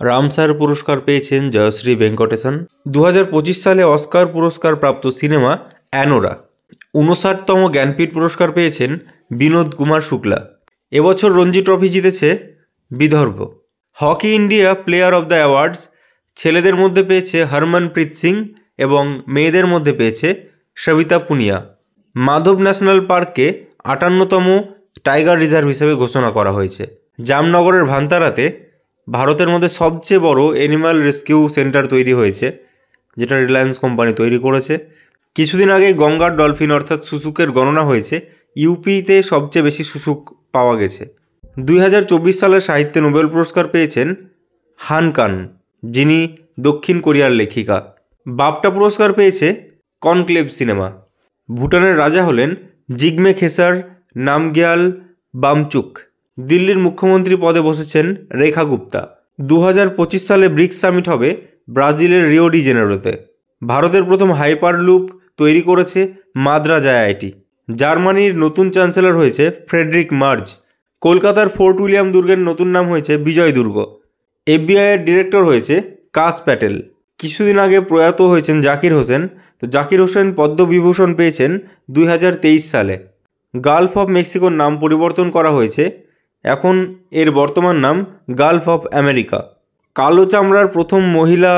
Ramsar পুরস্কার পেয়েছেন জয়শ্রী ভেঙ্কটেশন। 2025 সালে অস্কার পুরস্কার প্রাপ্ত সিনেমা অ্যানোরা। 59তম জ্ঞানপীঠ পুরস্কার পেয়েছেন বিনোদ কুমার শুক্লা। এবছর রঞ্জি ট্রফি জিতেছে Vidarbha. Hockey India player of the awards ছেলেদের মধ্যে পেয়েছে হরমনপ্রীত সিং এবং মেয়েদের মধ্যে পেয়েছে সবিতা পুনিয়া। মাধব ন্যাশনাল পার্ককে 58তম টাইগার রিজার্ভ হিসেবে ঘোষণা করা হয়েছে। জামনগরের ভান্তারাতে ভারতের মধ্যে সবচেয়ে বড় অ্যানিমাল রেস্কিউ সেন্টার তৈরি হয়েছে, যেটা রিলায়েন্স কোম্পানি তৈরি করেছে। কিছুদিন আগে গঙ্গার ডলফিন অর্থাৎ শুশুকের গণনা হয়েছে। ইউপিতে সবচেয়ে বেশি শুশুক পাওয়া গেছে। 2024 সালের সাহিত্যে নোবেল পুরস্কার পেয়েছেন হান কান, যিনি দক্ষিণ কোরিয়ার লেখিকা। বাফটা পুরস্কার পেয়েছে কনক্লেভ সিনেমা। ভুটানের রাজা হলেন জিগমে খেসার নামগ্যাল বামচুক। দিল্লির মুখ্যমন্ত্রী পদে বসেছেন রেখা গুপ্তা। 2025 সালে ব্রিক্স সামিট হবে ব্রাজিলের রিও ডি জেনেরোতে। ভারতের প্রথম হাইপারলুপ তৈরি করেছে মাদ্রাজ আইআইটি। জার্মানির নতুন চ্যান্সেলর হয়েছে ফ্রেডরিক মার্জ। কলকাতার ফোর্ট উইলিয়াম দুর্গের নতুন নাম হয়েছে বিজয় দুর্গ। এফবিআইয়ের ডিরেক্টর হয়েছে কাশ প্যাটেল। কিছুদিন আগে প্রয়াত হয়েছেন জাকির হোসেন। তো জাকির হোসেন পদ্মবিভূষণ পেয়েছেন 2023 সালে। গালফ অফ মেক্সিকোর নাম পরিবর্তন করা হয়েছে, এখন এর বর্তমান নাম গালফ অফ আমেরিকা। কালো চামড়ার প্রথম মহিলা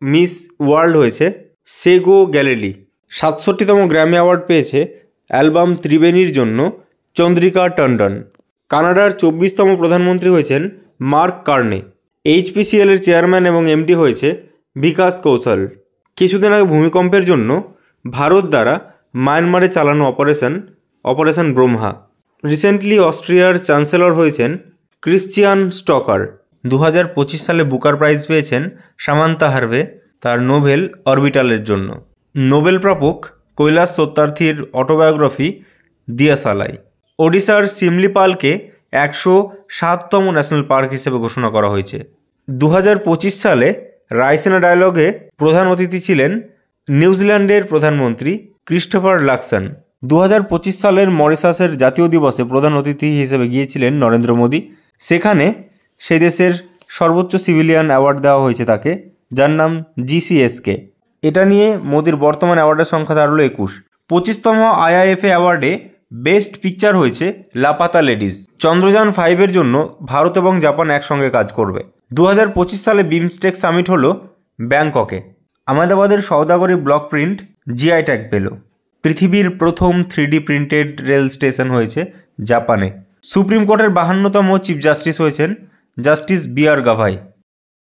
মিস ওয়ার্ল্ড হয়েছে সেগো গ্যালিলি। 67তম গ্র্যামি অ্যাওয়ার্ড পেয়েছে অ্যালবাম ত্রিবেণীর জন্য চন্দ্রিকা টন্ডন। কানাডার 24তম প্রধানমন্ত্রী হয়েছেন মার্ক কার্নে। এইচপিসিএল এর চেয়ারম্যান এবং এমডি হয়েছে বিকাশ কৌশল। কিছুদিন আগে ভূমিকম্পের জন্য ভারত দ্বারা মায়ানমারে চালানো অপারেশন ব্রহ্মা। রিসেন্টলি অস্ট্রিয়ার চ্যান্সেলর হয়েছেন ক্রিশ্চিয়ান স্টকার। 2025 সালে বুকার প্রাইজ পেয়েছেন সামান্তা হারভে তার নোভেল অরবিটালের জন্য। নোবেল প্রাপক কৈলাস সত্যার্থীর অটোবায়োগ্রাফি দিয়াসালাই। ওড়িশার সিমলিপালকে 107তম ন্যাশনাল পার্ক হিসেবে ঘোষণা করা হয়েছে। 2025 সালে রায়সেনা ডায়ালগে প্রধান অতিথি ছিলেন নিউজিল্যান্ডের প্রধানমন্ত্রী ক্রিস্টোফার লাকসন। 2025 সালের মরিশাসের জাতীয় দিবসে প্রধান অতিথি হিসেবে গিয়েছিলেন নরেন্দ্র মোদী। সেখানে সেই দেশের সর্বোচ্চ সিভিলিয়ান অ্যাওয়ার্ড দেওয়া হয়েছে তাকে, যার নাম জিসিএসকে। এটা নিয়ে মোদির বর্তমান অ্যাওয়ার্ডের সংখ্যা দাঁড়ালো 21। 25তম আইআইএফএ অ্যাওয়ার্ডে বেস্ট পিকচার হয়েছে লাপাতা লেডিজ। চন্দ্রযান 5 এর জন্য ভারত এবং জাপান একসঙ্গে কাজ করবে। 2025 সালে বিমস্টেক সামিট হলো ব্যাংককে। আহমেদাবাদের সওদাগরি ব্লক প্রিন্ট জিআই ট্যাগ পেল। পৃথিবীর প্রথম 3D প্রিন্টেড রেল স্টেশন হয়েছে জাপানে। সুপ্রিম কোর্টের 52তম চিফ জাস্টিস হয়েছেন জাস্টিস বি আর গাভাই।